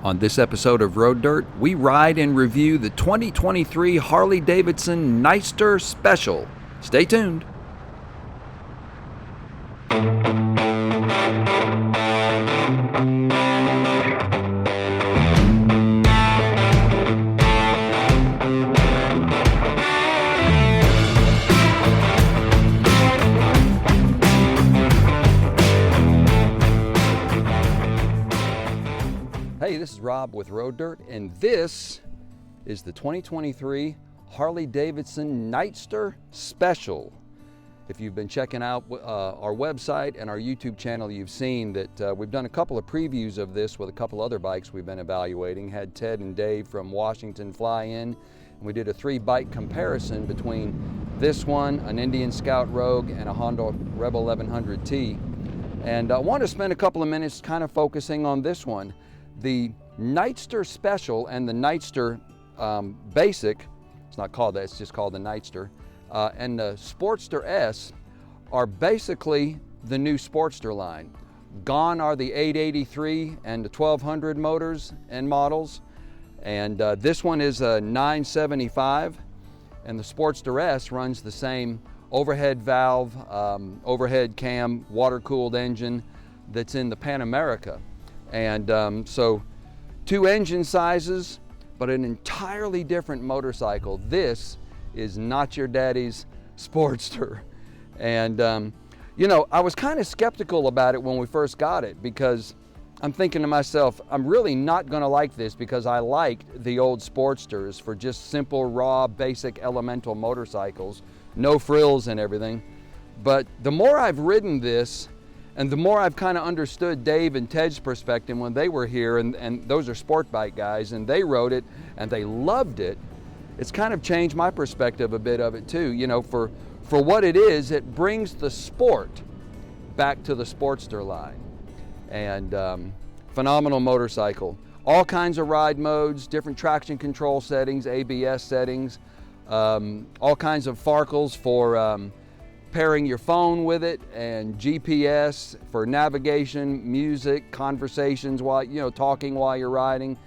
On this episode of Road Dirt, we ride and review the 2023 Harley Davidson Nightster Special. Stay tuned. Hey, this is Rob with Road Dirt, and this is the 2023 Harley Davidson Nightster Special. If you've been checking out our website and our YouTube channel, you've seen that we've done a couple of previews of this with a couple other bikes we've been evaluating. Had Ted and Dave from Washington fly in, and we did a 3-bike comparison between this one, an Indian Scout Rogue, and a Honda Rebel 1100T. And I want to spend a couple of minutes kind of focusing on this one. The Nightster Special and the Nightster Basic, it's not called that, it's just called the Nightster, and the Sportster S are basically the new Sportster line. Gone are the 883 and the 1200 motors and models, and this one is a 975, and the Sportster S runs the same overhead valve, overhead cam, water-cooled engine that's in the Pan America. And so 2 engine sizes, but an entirely different motorcycle. This is not your daddy's Sportster. And you know, I was kind of skeptical about it when we first got it, because I'm thinking to myself, I'm really not gonna like this, because I liked the old Sportsters for just simple, raw, basic, elemental motorcycles, no frills and everything. But the more I've ridden this, and the more I've kind of understood Dave and Ted's perspective when they were here, and those are sport bike guys, and they rode it and they loved it, it's kind of changed my perspective a bit of it too. You know, for what it is, it brings the sport back to the Sportster line. And phenomenal motorcycle. All kinds of ride modes, different traction control settings, ABS settings, all kinds of farkles for pairing your phone with it, and GPS for navigation, music, conversations while, you know, talking while you're riding,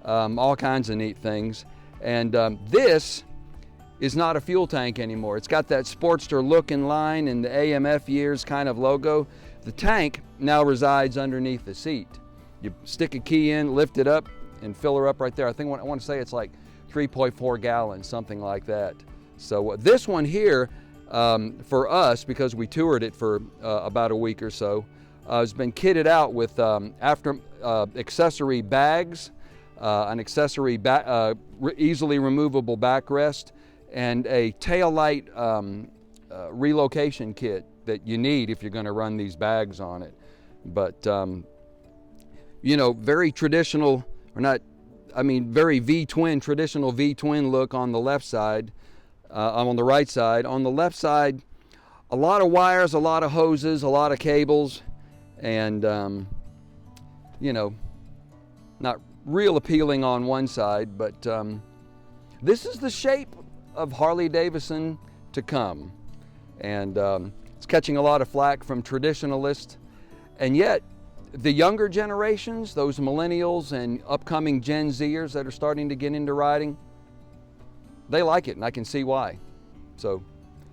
all kinds of neat things. And this is not a fuel tank anymore. It's got that Sportster look and line and the AMF years kind of logo. The tank now resides underneath the seat. You stick a key in, lift it up, and fill her up right there. I want to say it's like 3.4 gallons, something like that. So this one here, for us, because we toured it for about a week or so, has been kitted out with accessory bags, an accessory easily removable backrest, and a tail light relocation kit that you need if you're going to run these bags on it. But you know, very traditional, or not, I mean, very V-twin, traditional V-twin look on the left side. On the right side. On the left side, a lot of wires, a lot of hoses, a lot of cables, and you know, not real appealing on one side, but this is the shape of Harley Davidson to come. And it's catching a lot of flack from traditionalists, and yet the younger generations, those millennials and upcoming Gen Zers that are starting to get into riding, they like it, and I can see why. So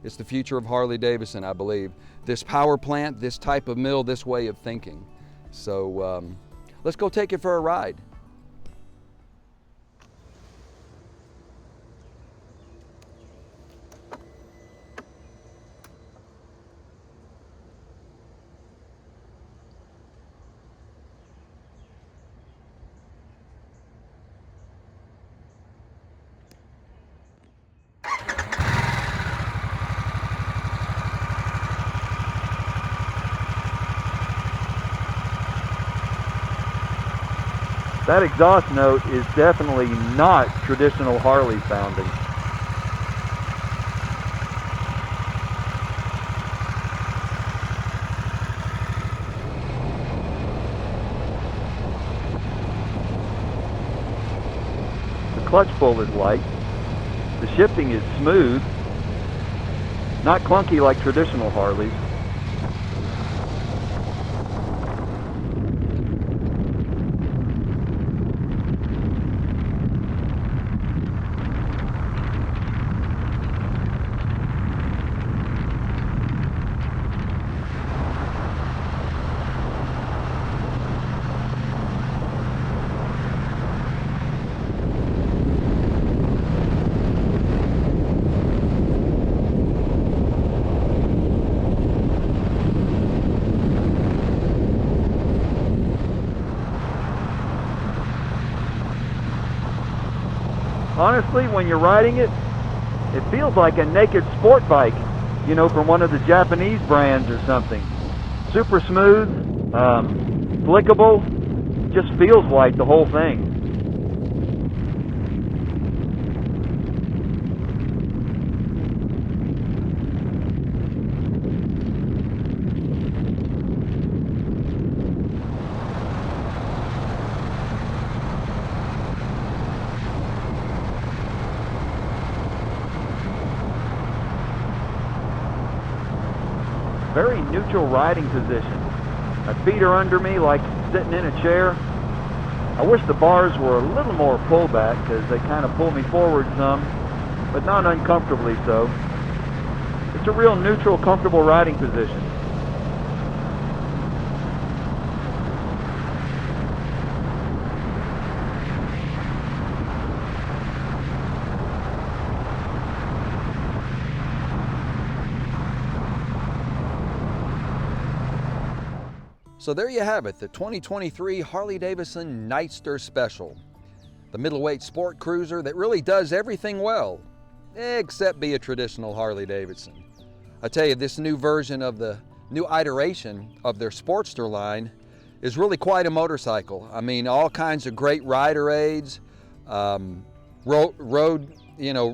it's the future of Harley Davidson, I believe. This power plant, this type of mill, this way of thinking. So let's go take it for a ride. That exhaust note is definitely not traditional Harley sounding. The clutch pull is light. The shifting is smooth, not clunky like traditional Harleys. Honestly, when you're riding it, it feels like a naked sport bike, you know, from one of the Japanese brands or something. Super smooth, flickable, just feels like the whole thing. Very neutral riding position. My feet are under me like sitting in a chair. I wish the bars were a little more pullback because they kind of pull me forward some, but not uncomfortably so. It's a real neutral, comfortable riding position. So there you have it, the 2023 Harley Davidson Nightster Special. The middleweight sport cruiser that really does everything well, except be a traditional Harley Davidson. I tell you, this new version of the new iteration of their Sportster line is really quite a motorcycle. I mean, all kinds of great rider aids, road,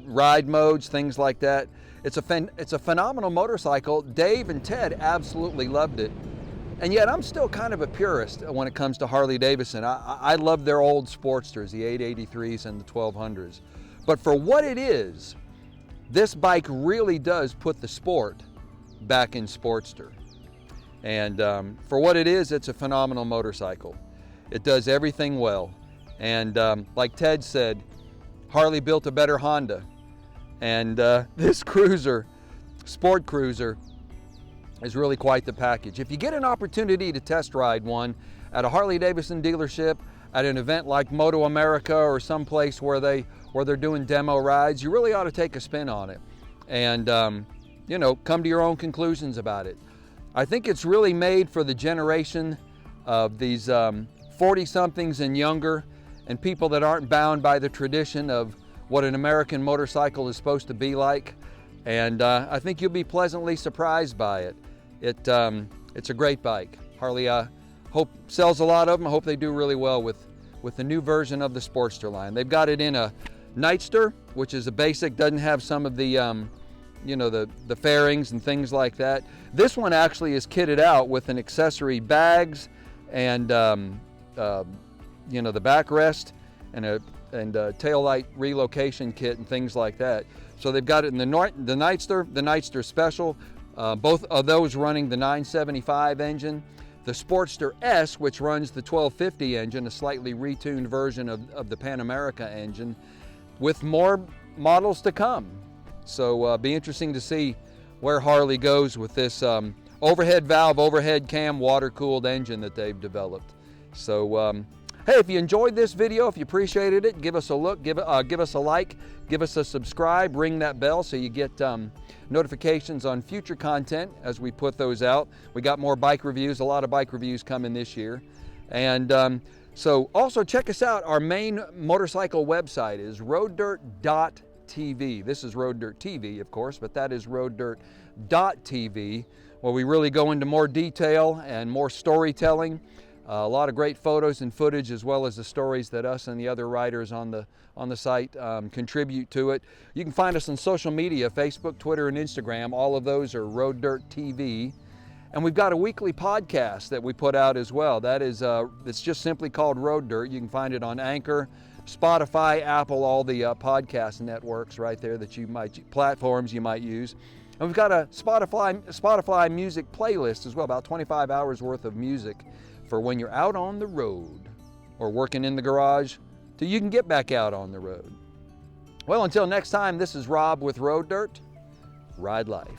ride modes, things like that. It's a phenomenal motorcycle. Dave and Ted absolutely loved it. And yet I'm still kind of a purist when it comes to Harley Davidson. I love their old Sportsters, the 883s and the 1200s. But for what it is, this bike really does put the sport back in Sportster. And for what it is, it's a phenomenal motorcycle. It does everything well. And like Ted said, Harley built a better Honda. And this cruiser, sport cruiser, is really quite the package. If you get an opportunity to test ride one at a Harley Davidson dealership, at an event like Moto America or someplace where they're doing demo rides, you really ought to take a spin on it and come to your own conclusions about it. I think it's really made for the generation of these 40-somethings and younger, and people that aren't bound by the tradition of what an American motorcycle is supposed to be like. And I think you'll be pleasantly surprised by it. It's a great bike. Harley hope sells a lot of them. I hope they do really well with the new version of the Sportster line. They've got it in a Nightster, which is a basic, doesn't have some of the the fairings and things like that. This one actually is kitted out with an accessory bags and the backrest and a taillight relocation kit and things like that. So they've got it in the Nightster, the Nightster Special, both of those running the 975 engine. The Sportster S, which runs the 1250 engine, a slightly retuned version of the Pan America engine, with more models to come. So be interesting to see where Harley goes with this overhead valve, overhead cam, water-cooled engine that they've developed. So hey, if you enjoyed this video, if you appreciated it, give us a look, give us a like, give us a subscribe, ring that bell so you get notifications on future content as we put those out. We got more bike reviews, a lot of bike reviews coming this year. And so also check us out. Our main motorcycle website is roaddirt.tv. This is Road Dirt TV, of course, but that is roaddirt.tv, where we really go into more detail and more storytelling. A lot of great photos and footage, as well as the stories that us and the other writers on the site contribute to it. You can find us on social media, Facebook, Twitter, and Instagram. All of those are Road Dirt TV. And we've got a weekly podcast that we put out as well. That is, it's just simply called Road Dirt. You can find it on Anchor, Spotify, Apple, all the podcast networks right there that platforms you might use. And we've got a Spotify music playlist as well, about 25 hours worth of music for when you're out on the road or working in the garage till you can get back out on the road. Well, until next time, this is Rob with Road Dirt. Ride life.